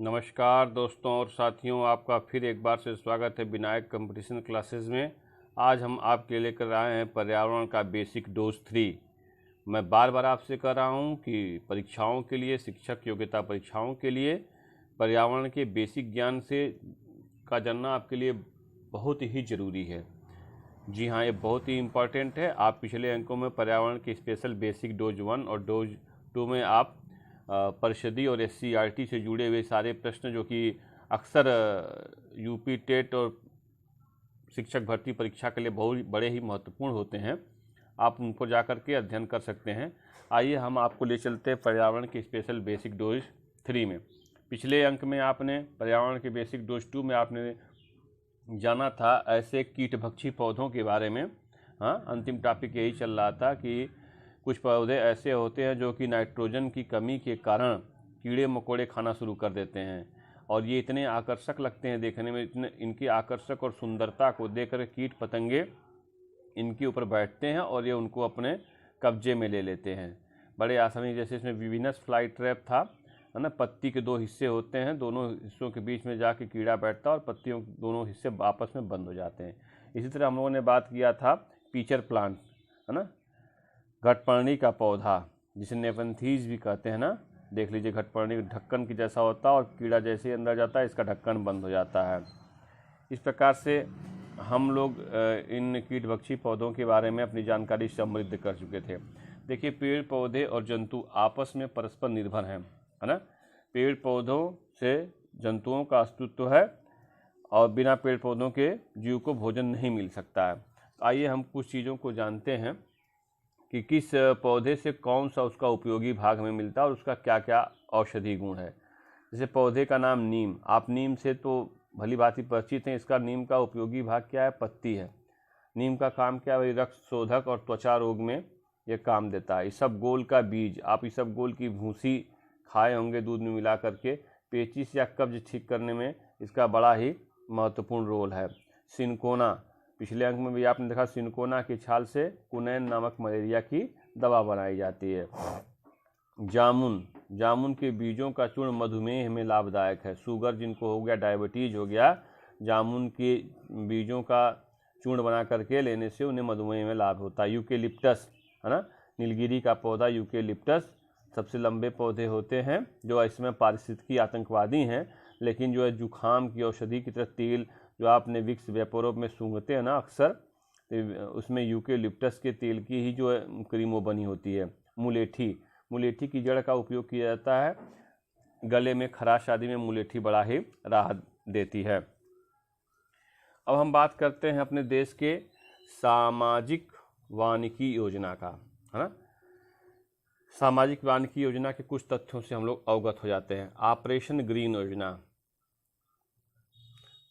नमस्कार दोस्तों और साथियों, आपका फिर एक बार से स्वागत है विनायक कंपटीशन क्लासेस में। आज हम आपके लिए लेकर आए हैं पर्यावरण का बेसिक डोज 3। मैं बार बार आपसे कह रहा हूं कि परीक्षाओं के लिए, शिक्षक योग्यता परीक्षाओं के लिए पर्यावरण के बेसिक ज्ञान से का जानना आपके लिए बहुत ही ज़रूरी है। जी हाँ, ये बहुत ही इम्पॉर्टेंट है। आप पिछले अंकों में पर्यावरण के स्पेशल बेसिक डोज 1 और डोज 2 में आप परिषदीय और एससीईआरटी से जुड़े हुए सारे प्रश्न जो कि अक्सर यूपी टेट और शिक्षक भर्ती परीक्षा के लिए बहुत बड़े ही महत्वपूर्ण होते हैं, आप उनको जाकर के अध्ययन कर सकते हैं। आइए हम आपको ले चलते हैं पर्यावरण के स्पेशल बेसिक डोज 3 में। पिछले अंक में आपने पर्यावरण के बेसिक डोज 2 में आपने जाना था ऐसे कीटभक्षी पौधों के बारे में। हाँ, अंतिम टॉपिक यही चल रहा था कि कुछ पौधे ऐसे होते हैं जो कि नाइट्रोजन की कमी के कारण कीड़े मकोड़े खाना शुरू कर देते हैं और ये इतने आकर्षक लगते हैं देखने में। इतने इनकी आकर्षक और सुंदरता को देखकर कीट पतंगे इनके ऊपर बैठते हैं और ये उनको अपने कब्जे में ले लेते हैं बड़े आसानी। जैसे इसमें विविनस फ्लाई ट्रैप था, है ना। पत्ती के दो हिस्से होते हैं, दोनों हिस्सों के बीच में जाके कीड़ा बैठता है और पत्तियों के दोनों हिस्से आपस में बंद हो जाते हैं। इसी तरह हम लोगों ने बात किया था पीचर प्लांट, है ना, घटपर्णी का पौधा जिसे नेफेंथीज भी कहते हैं ना। देख लीजिए, घटपर्णी ढक्कन की जैसा होता है और कीड़ा जैसे ही अंदर जाता है इसका ढक्कन बंद हो जाता है। इस प्रकार से हम लोग इन कीटभक्षी पौधों के बारे में अपनी जानकारी समृद्ध कर चुके थे। देखिए, पेड़ पौधे और जंतु आपस में परस्पर निर्भर हैं, है ना। पेड़ पौधों से जंतुओं का अस्तित्व है और बिना पेड़ पौधों के जीव को भोजन नहीं मिल सकता है। तो आइए हम कुछ चीज़ों को जानते हैं कि किस पौधे से कौन सा उसका उपयोगी भाग हमें मिलता है और उसका क्या क्या औषधि गुण है। जैसे पौधे का नाम नीम, आप नीम से तो भली भांति परिचित हैं। इसका नीम का उपयोगी भाग क्या है? पत्ती है। नीम का काम क्या है? रक्त शोधक और त्वचा रोग में ये काम देता है। इसबगोल का बीज, आप इसबगोल की भूसी खाए होंगे दूध में मिला करके। पेचिश या कब्ज ठीक करने में इसका बड़ा ही महत्वपूर्ण रोल है। सिनकोना, पिछले अंक में भी आपने देखा, सिनकोना की छाल से कुनैन नामक मलेरिया की दवा बनाई जाती है। जामुन, जामुन के बीजों का चूर्ण मधुमेह में लाभदायक है। शुगर जिनको हो गया, डायबिटीज हो गया, जामुन के बीजों का चूर्ण बना करके लेने से उन्हें मधुमेह में लाभ होता है। यूकेलिप्टस, है ना, नीलगिरी का पौधा यूकेलिप्टस सबसे लंबे पौधे होते हैं जो इसमें पारिस्थितिकी आतंकवादी हैं, लेकिन जो है जुखाम की औषधि की तरह तेल जो आपने विक्स वेपोरोब में सूंघते हैं ना अक्सर, उसमें यूकेलिप्टस के तेल की ही जो है क्रीमो बनी होती है। मुलेठी, मुलेठी की जड़ का उपयोग किया जाता है। गले में खराश आदि में मुलेठी बड़ा ही राहत देती है। अब हम बात करते हैं अपने देश के सामाजिक वानिकी योजना का, है ना। सामाजिक वानिकी योजना के कुछ तथ्यों से हम लोग अवगत हो जाते हैं। ऑपरेशन ग्रीन योजना,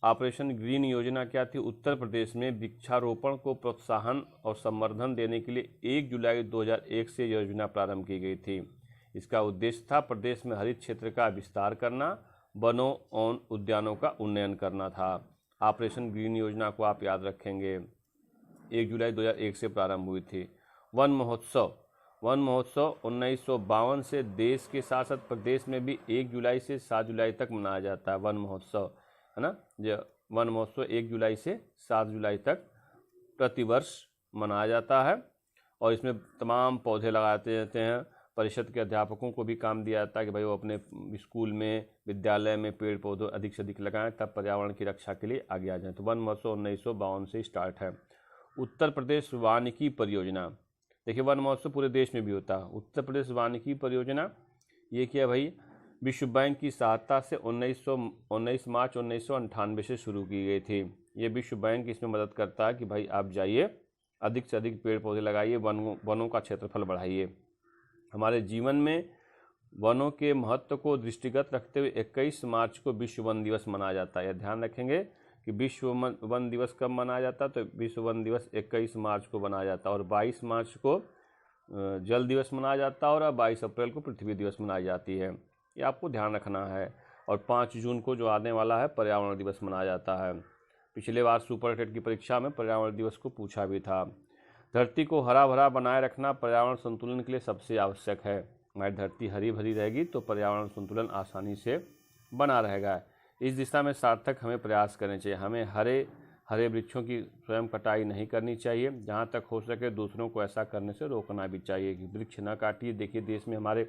ऑपरेशन ग्रीन योजना क्या थी? उत्तर प्रदेश में वृक्षारोपण को प्रोत्साहन और संवर्धन देने के लिए 1 जुलाई 2001 से योजना प्रारंभ की गई थी। इसका उद्देश्य था प्रदेश में हरित क्षेत्र का विस्तार करना, वनों और उद्यानों का उन्नयन करना था। ऑपरेशन ग्रीन योजना को आप याद रखेंगे, 1 जुलाई 2001 से प्रारंभ हुई थी। वन महोत्सव, वन महोत्सव 1952 से देश के साथ साथ प्रदेश में भी 1 जुलाई से 7 जुलाई तक मनाया जाता है। वन महोत्सव, है ना, जो वन महोत्सव 1 जुलाई से 7 जुलाई तक प्रतिवर्ष मनाया जाता है और इसमें तमाम पौधे लगाते जाते हैं। परिषद के अध्यापकों को भी काम दिया जाता है कि भाई वो अपने स्कूल में, विद्यालय में पेड़ पौधे अधिक से अधिक लगाएं, तब पर्यावरण की रक्षा के लिए आगे आ जाएं। तो वन महोत्सव 1952 से स्टार्ट है। उत्तर प्रदेश वानिकी परियोजना, देखिए वन महोत्सव पूरे देश में भी होता है। उत्तर प्रदेश वानिकी परियोजना ये क्या है भाई? विश्व बैंक की सहायता से 19 मार्च 1998 से शुरू की गई थी। ये विश्व बैंक इसमें मदद करता है कि भाई आप जाइए, अधिक से अधिक पेड़ पौधे लगाइए, वनों का क्षेत्रफल बढ़ाइए। हमारे जीवन में वनों के महत्व को दृष्टिगत रखते हुए 21 मार्च को विश्व वन दिवस मनाया जाता है। यह ध्यान रखेंगे कि विश्व वन दिवस कब मनाया जाता है? तो विश्व वन दिवस 21 मार्च को मनाया जाता है और 22 मार्च को जल दिवस मनाया जाता है और 22 अप्रैल को पृथ्वी दिवस मनाई जाती है। ये आपको ध्यान रखना है। और 5 जून को जो आने वाला है पर्यावरण दिवस मनाया जाता है। पिछले बार सुपर टेट की परीक्षा में पर्यावरण दिवस को पूछा भी था। धरती को हरा भरा बनाए रखना पर्यावरण संतुलन के लिए सबसे आवश्यक है। हमारी धरती हरी भरी रहेगी तो पर्यावरण संतुलन आसानी से बना रहेगा। इस दिशा में सार्थक हमें प्रयास करने चाहिए। हमें हरे वृक्षों की स्वयं कटाई नहीं करनी चाहिए। जहाँ तक हो सके दूसरों को ऐसा करने से रोकना भी चाहिए कि वृक्ष न काटिए। देखिए देश में हमारे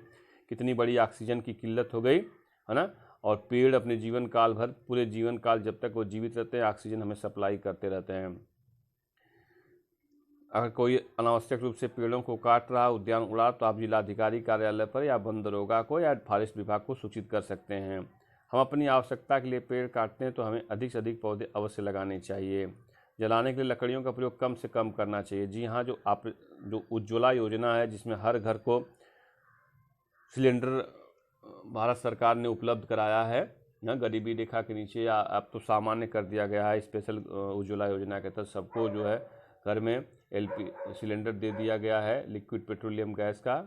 कितनी बड़ी ऑक्सीजन की किल्लत हो गई है ना, और पेड़ अपने जीवन काल भर, पूरे जीवन काल जब तक वो जीवित रहते हैं, ऑक्सीजन हमें सप्लाई करते रहते हैं। अगर कोई अनावश्यक रूप से पेड़ों को काट रहा, उद्यान उड़ा, तो आप जिलाधिकारी कार्यालय पर या वन दरोगा को या फॉरेस्ट विभाग को सूचित कर सकते हैं। हम अपनी आवश्यकता के लिए पेड़ काटते हैं तो हमें अधिक से अधिक पौधे अवश्य लगाने चाहिए। जलाने के लिए लकड़ियों का प्रयोग कम से कम करना चाहिए। जी हाँ, जो उज्ज्वला योजना है जिसमें हर घर को सिलेंडर भारत सरकार ने उपलब्ध कराया है ना, गरीबी रेखा के नीचे, या अब तो सामान्य कर दिया गया है। स्पेशल उज्ज्वला योजना के तहत सबको जो है घर में एलपी सिलेंडर दे दिया गया है, लिक्विड पेट्रोलियम गैस का,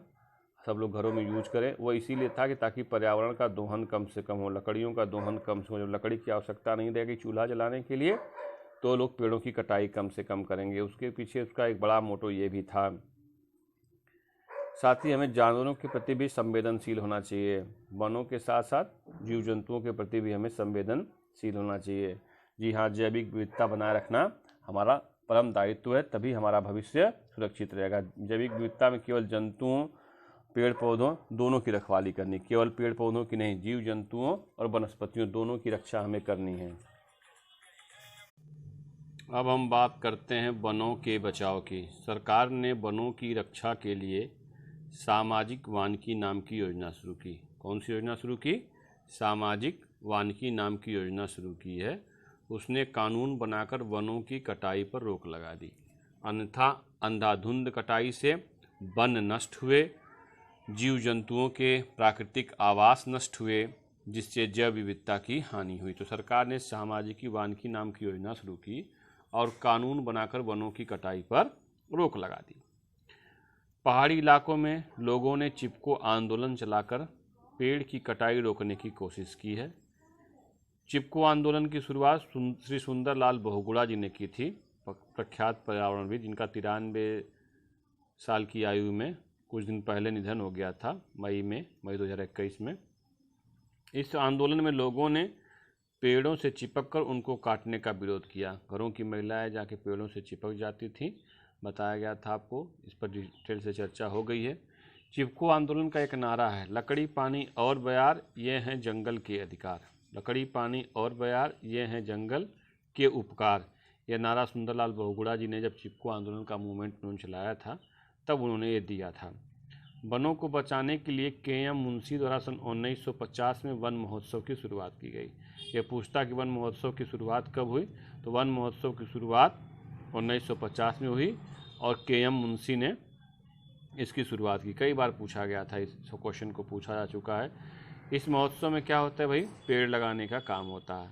सब लोग घरों में यूज करें। वो इसीलिए था कि ताकि पर्यावरण का दोहन कम से कम हो, लकड़ियों का दोहन कम से कम। जब लकड़ी की आवश्यकता नहीं रहेगी चूल्हा जलाने के लिए, तो लोग पेड़ों की कटाई कम से कम करेंगे। उसके पीछे उसका एक बड़ा मोटो ये भी था। साथ ही हमें जानवरों के प्रति भी संवेदनशील होना चाहिए। वनों के साथ साथ जीव जंतुओं के प्रति भी हमें संवेदनशील होना चाहिए। जी हाँ, जैविक विविधता बनाए रखना हमारा परम दायित्व है, तभी हमारा भविष्य सुरक्षित रहेगा। जैविक विविधता में केवल जंतुओं, पेड़ पौधों दोनों की रखवाली करनी, केवल पेड़ पौधों की नहीं, जीव जंतुओं और वनस्पतियों दोनों की रक्षा हमें करनी है। अब हम बात करते हैं वनों के बचाव की। सरकार ने वनों की रक्षा के लिए सामाजिक वानिकी नाम की योजना शुरू की। कौन सी योजना शुरू की? सामाजिक वानिकी नाम की योजना शुरू की है। उसने कानून बनाकर वनों की कटाई पर रोक लगा दी। अन्यथा अंधाधुंध कटाई से वन नष्ट हुए, जीव जंतुओं के प्राकृतिक आवास नष्ट हुए, जिससे जैव विविधता की हानि हुई। तो सरकार ने सामाजिक वानिकी नाम की योजना शुरू की और कानून बनाकर वनों की कटाई पर रोक लगा दी। पहाड़ी इलाकों में लोगों ने चिपको आंदोलन चलाकर पेड़ की कटाई रोकने की कोशिश की है। चिपको आंदोलन की शुरुआत श्री सुंदरलाल बहुगुणा जी ने की थी, प्रख्यात पर्यावरणविद, जिनका 93 साल की आयु में कुछ दिन पहले निधन हो गया था, मई 2021 में। इस आंदोलन में लोगों ने पेड़ों से चिपककर उनको काटने का विरोध किया। घरों की महिलाएं जाके पेड़ों से चिपक जाती थी, बताया गया था आपको, इस पर डिटेल से चर्चा हो गई है। चिपको आंदोलन का एक नारा है, लकड़ी पानी और बयार ये हैं जंगल के अधिकार। लकड़ी पानी और बयार ये हैं जंगल के उपकार। यह नारा सुंदरलाल बहुगुणा जी ने जब चिपको आंदोलन का मूवमेंट उन्होंने चलाया था तब उन्होंने ये दिया था। वनों को बचाने के लिए के.एम. मुंशी द्वारा सन 1950 में वन महोत्सव की शुरुआत की गई। ये पूछता कि वन महोत्सव की शुरुआत कब हुई, तो वन महोत्सव की शुरुआत 1950 में हुई और के.एम. मुंशी ने इसकी शुरुआत की। कई बार पूछा गया था, इस क्वेश्चन को पूछा जा चुका है। इस महोत्सव में क्या होता है भाई? पेड़ लगाने का काम होता है।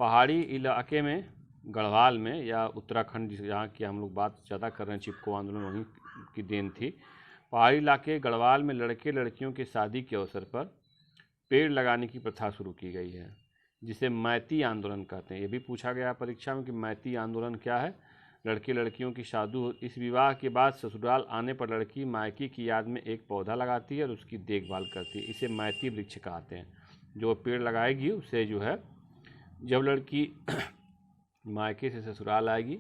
पहाड़ी इलाके में, गढ़वाल में या उत्तराखंड जहाँ की हम लोग बात ज़्यादा कर रहे हैं, चिपको आंदोलन वहीं की देन थी। पहाड़ी इलाके गढ़वाल में लड़के लड़कियों की शादी के अवसर पर पेड़ लगाने की प्रथा शुरू की गई है, जिसे मैती आंदोलन कहते हैं। ये भी पूछा गया परीक्षा में कि मैती आंदोलन क्या है। लड़के लड़कियों की शादी, इस विवाह के बाद ससुराल आने पर लड़की मायके की याद में एक पौधा लगाती है और उसकी देखभाल करती है। इसे मैती वृक्ष कहते हैं। जो पेड़ लगाएगी उसे जो है, जब लड़की मायके से ससुराल आएगी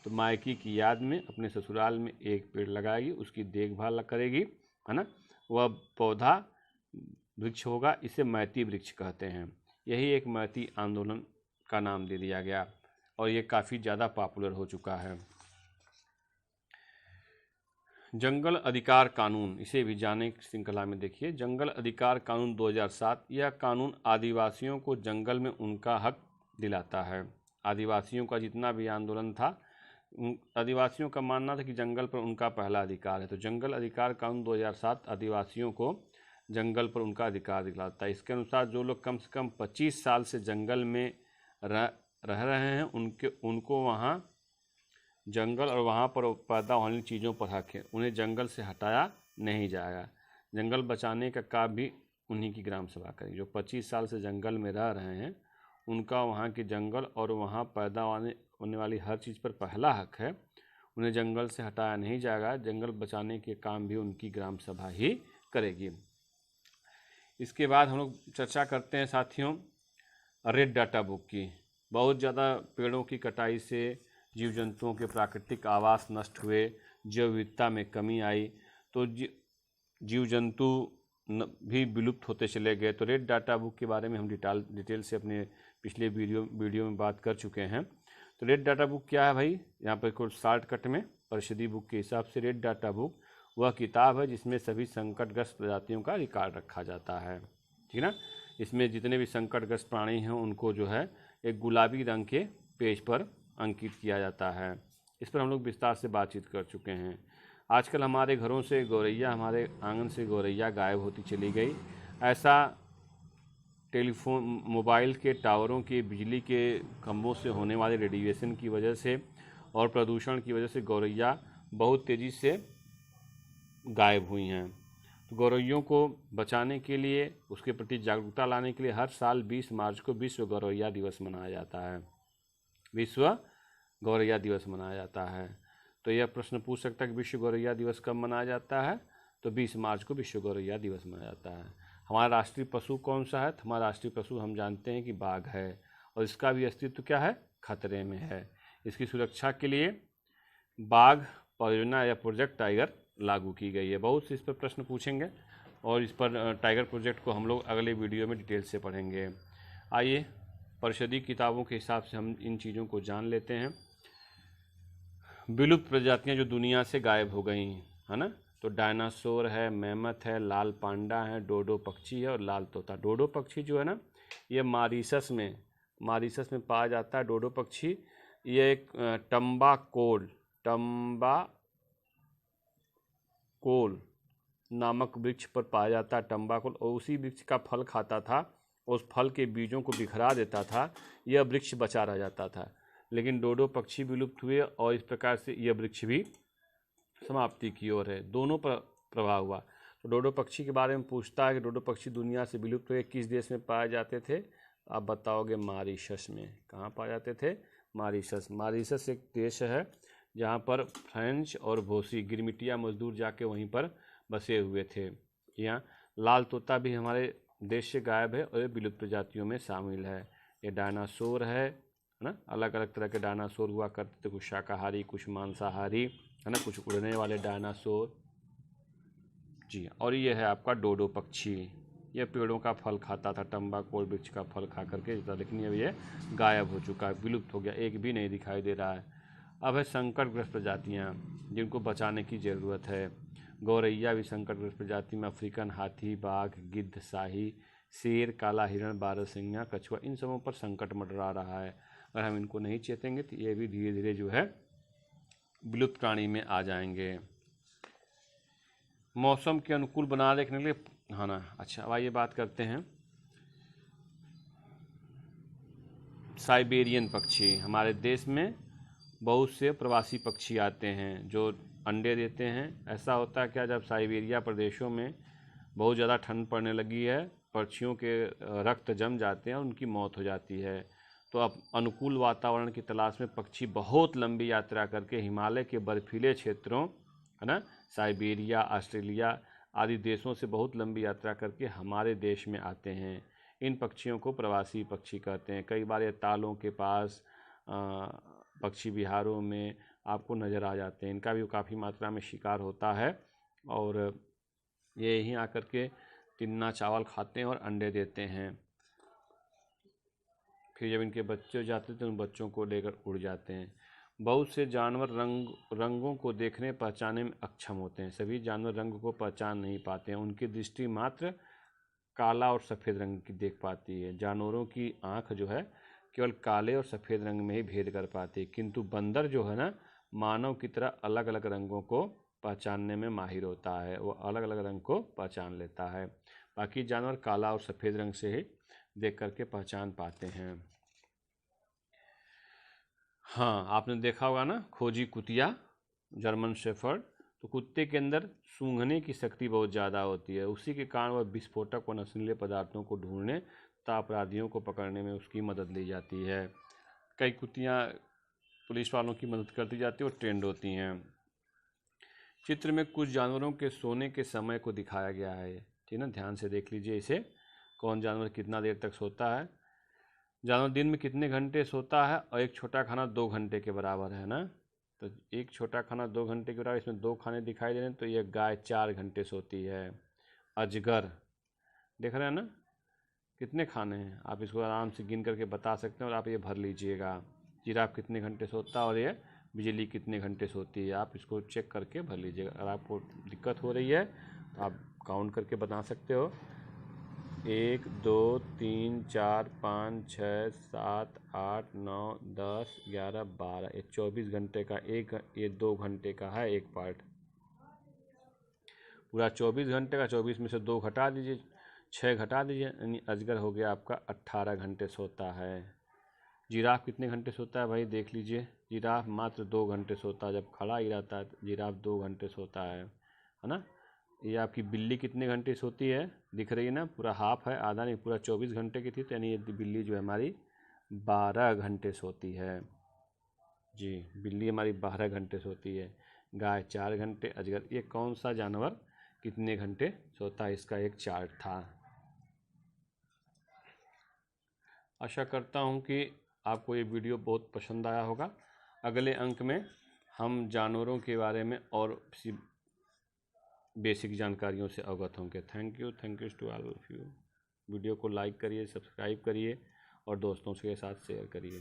तो मायके की याद में अपने ससुराल में एक पेड़ लगाएगी, उसकी देखभाल करेगी, है ना, वह पौधा वृक्ष होगा। इसे मैती वृक्ष कहते हैं। यही एक मैती आंदोलन का नाम दे दिया गया और ये काफ़ी ज़्यादा पॉपुलर हो चुका है। जंगल अधिकार कानून, इसे भी जाने श्रृंखला में देखिए। जंगल अधिकार कानून 2007, यह कानून आदिवासियों को जंगल में उनका हक दिलाता है। आदिवासियों का जितना भी आंदोलन था, आदिवासियों का मानना था कि जंगल पर उनका पहला अधिकार है। तो जंगल अधिकार कानून 2007 आदिवासियों को जंगल पर उनका अधिकार दिलाता है। इसके अनुसार जो लोग कम से कम 25 साल से जंगल में रह रहे हैं, उनको वहाँ जंगल और वहाँ पर पैदा होने चीज़ों पर हक है। उन्हें जंगल से हटाया नहीं जाएगा। जंगल बचाने का काम भी उन्हीं की ग्राम सभा करेगी। जो 25 साल से जंगल में रह रहे हैं, उनका वहाँ के जंगल और वहाँ पैदा होने वाली हर चीज़ पर पहला हक है। उन्हें जंगल से हटाया नहीं जाएगा। जंगल बचाने के काम भी उनकी ग्राम सभा ही करेगी। इसके बाद हम लोग चर्चा करते हैं साथियों, रेड डाटा बुक की। बहुत ज़्यादा पेड़ों की कटाई से जीव जंतुओं के प्राकृतिक आवास नष्ट हुए, जैव विविधता में कमी आई, तो जीव जंतु भी विलुप्त होते चले गए। तो रेड डाटा बुक के बारे में हम डिटेल से अपने पिछले वीडियो में बात कर चुके हैं। तो रेड डाटा बुक क्या है भाई, यहाँ पर कुछ शॉर्टकट में परिषदीय बुक के हिसाब से रेड डाटा बुक वह किताब है जिसमें सभी संकटग्रस्त प्रजातियों का रिकॉर्ड रखा जाता है, ठीक है ना। इसमें जितने भी संकटग्रस्त प्राणी हैं उनको जो है एक गुलाबी रंग के पेज पर अंकित किया जाता है। इस पर हम लोग विस्तार से बातचीत कर चुके हैं। आजकल हमारे घरों से गौरैया, हमारे आंगन से गौरैया गायब होती चली गई। ऐसा टेलीफोन, मोबाइल के टावरों के, बिजली के खंभों से होने वाले रेडिएशन की वजह से और प्रदूषण की वजह से गौरैया बहुत तेज़ी से गायब हुई हैं। तो गौरैयों को बचाने के लिए, उसके प्रति जागरूकता लाने के लिए हर साल 20 मार्च को विश्व गौरैया दिवस मनाया जाता है। विश्व गौरैया दिवस मनाया जाता है। तो यह प्रश्न पूछ सकता है कि विश्व गौरैया दिवस कब मनाया जाता है, तो 20 मार्च को विश्व गौरैया दिवस मनाया जाता है। हमारा राष्ट्रीय पशु कौन सा है, तो हमारा राष्ट्रीय पशु हम जानते हैं कि बाघ है, और इसका भी अस्तित्व क्या है, खतरे में है। इसकी सुरक्षा के लिए बाघ परियोजना या प्रोजेक्ट टाइगर लागू की गई है। बहुत से इस पर प्रश्न पूछेंगे और इस पर टाइगर प्रोजेक्ट को हम लोग अगले वीडियो में डिटेल से पढ़ेंगे। आइए परिषदीय किताबों के हिसाब से हम इन चीज़ों को जान लेते हैं। विलुप्त प्रजातियां जो दुनिया से गायब हो गई है ना, तो डायनासोर है, मेमथ है, लाल पांडा है, डोडो पक्षी है और लाल तोता। डोडो पक्षी जो है ना, ये मॉरिशस में पाया जाता है। डोडो पक्षी ये एक टम्बाकोल नामक वृक्ष पर पाया जाता है। टम्बाकोल, और उसी वृक्ष का फल खाता था, उस फल के बीजों को बिखरा देता था, यह वृक्ष बचा रह जाता था। लेकिन डोडो पक्षी विलुप्त हुए और इस प्रकार से यह वृक्ष भी समाप्ति की ओर है। दोनों पर प्रभाव हुआ। तो डोडो पक्षी के बारे में पूछता है कि डोडो पक्षी दुनिया से विलुप्त हुए किस देश में पाए जाते थे, आप बताओगे मॉरिशस में। कहाँ पाए जाते थे, मॉरिशस। मॉरिशस एक देश है जहाँ पर फ्रेंच और भोसी गिरमिटिया मजदूर जाके वहीं पर बसे हुए थे। यहाँ लाल तोता भी हमारे देश से गायब है और ये विलुप्त प्रजातियों में शामिल है। ये डायनासोर है ना, अलग अलग तरह के डायनासोर हुआ करते थे, कुछ शाकाहारी, कुछ मांसाहारी, है ना, कुछ उड़ने वाले डायनासोर जी। और ये है आपका डोडो पक्षी, ये पेड़ों का फल खाता था, तंबाकू वृक्ष का फल खा करके, लेकिन अब ये गायब हो चुका है, विलुप्त हो गया, एक भी नहीं दिखाई दे रहा है। अब है संकटग्रस्त प्रजातियाँ जिनको बचाने की ज़रूरत है। गौरैया भी संकटग्रस्त प्रजाति में अफ्रीकन हाथी, बाघ, गिद्ध, शाही, शेर, काला हिरण, बारहसिंगा, कछुआ, इन सबों पर संकट मंडरा रहा है। अगर हम इनको नहीं चेतेंगे तो ये भी धीरे धीरे जो है विलुप्त प्राणी में आ जाएंगे। मौसम के अनुकूल बना रखने के लिए, हाँ ना, अच्छा अब आइए बात करते हैं साइबेरियन पक्षी। हमारे देश में बहुत से प्रवासी पक्षी आते हैं जो अंडे देते हैं। ऐसा होता है क्या, जब साइबेरिया प्रदेशों में बहुत ज़्यादा ठंड पड़ने लगी है, पक्षियों के रक्त जम जाते हैं और उनकी मौत हो जाती है। तो अब अनुकूल वातावरण की तलाश में पक्षी बहुत लंबी यात्रा करके हिमालय के बर्फीले क्षेत्रों, है ना, साइबेरिया, ऑस्ट्रेलिया आदि देशों से बहुत लंबी यात्रा करके हमारे देश में आते हैं। इन पक्षियों को प्रवासी पक्षी कहते हैं। कई बार ये तालों के पास, पक्षी विहारों में आपको नज़र आ जाते हैं। इनका भी काफ़ी मात्रा में शिकार होता है और ये यहीं आकर के तिन्ना चावल खाते हैं और अंडे देते हैं। फिर जब इनके बच्चे हो जाते हैं तो उन बच्चों को लेकर उड़ जाते हैं। बहुत से जानवर रंगों को देखने पहचानने में अक्षम होते हैं। सभी जानवर रंग को पहचान नहीं पाते हैं। उनकी दृष्टि मात्र काला और सफ़ेद रंग की देख पाती है। जानवरों की आँख जो है केवल काले और सफ़ेद रंग में ही भेद कर पाती है, किंतु बंदर जो है ना, मानव की तरह अलग अलग रंगों को पहचानने में माहिर होता है। वो अलग अलग रंग को पहचान लेता है। बाकी जानवर काला और सफ़ेद रंग से ही देख करके पहचान पाते हैं। हाँ, आपने देखा होगा ना, खोजी कुतिया, जर्मन शेफर्ड। तो कुत्ते के अंदर सूंघने की शक्ति बहुत ज़्यादा होती है। उसी के कारण वह विस्फोटक और नशीले पदार्थों को ढूंढने तथा अपराधियों को पकड़ने में उसकी मदद ली जाती है। कई कुत्तियाँ पुलिस वालों की मदद करती जाती है और ट्रेंड होती हैं। चित्र में कुछ जानवरों के सोने के समय को दिखाया गया है, ठीक है ना, ध्यान से देख लीजिए इसे। कौन जानवर कितना देर तक सोता है। जानवर दिन में कितने घंटे सोता है और एक छोटा खाना 2 घंटे के बराबर है ना। तो एक छोटा खाना 2 घंटे के बराबर, इसमें 2 खाने दिखाई दे रहे हैं, तो ये गाय 4 घंटे सोती है। अजगर देख रहे हैं ना कितने खाने हैं, आप इसको आराम से गिन करके बता सकते हैं और आप ये भर लीजिएगा। जिराफ कितने घंटे सोता है और ये बिजली कितने घंटे सोती है, आप इसको चेक करके भर लीजिएगा। अगर आपको दिक्कत हो रही है तो आप काउंट करके बता सकते हो। 1 2 3 4 5 6 7 8 9 10 11 12, ये 24 घंटे का ये 2 घंटे का है एक पार्ट। पूरा 24 घंटे का 24 में से 2 घटा दीजिए, 6 घटा दीजिए, यानी अजगर हो गया आपका 18 घंटे सोता है। जिराफ कितने घंटे सोता है भाई देख लीजिए। जिराफ मात्र 2 घंटे सोता है, जब खड़ा ही रहता है जिराफ 2 घंटे सोता है ना। ये आपकी बिल्ली कितने घंटे सोती है दिख रही है ना, पूरा हाफ है, आधा नहीं, पूरा 24 घंटे की थी, तो यानी ये बिल्ली जो है हमारी 12 घंटे सोती है जी। बिल्ली हमारी 12 घंटे सोती है। गाय 4 घंटे, अजगर, ये कौन सा जानवर कितने घंटे सोता है इसका एक चार्ट था। आशा करता हूँ कि आपको ये वीडियो बहुत पसंद आया होगा। अगले अंक में हम जानवरों के बारे में और बेसिक जानकारियों से अवगत होंगे। Thank you to all of you. Video को लाइक करिए, सब्सक्राइब करिए और दोस्तों के साथ शेयर करिए।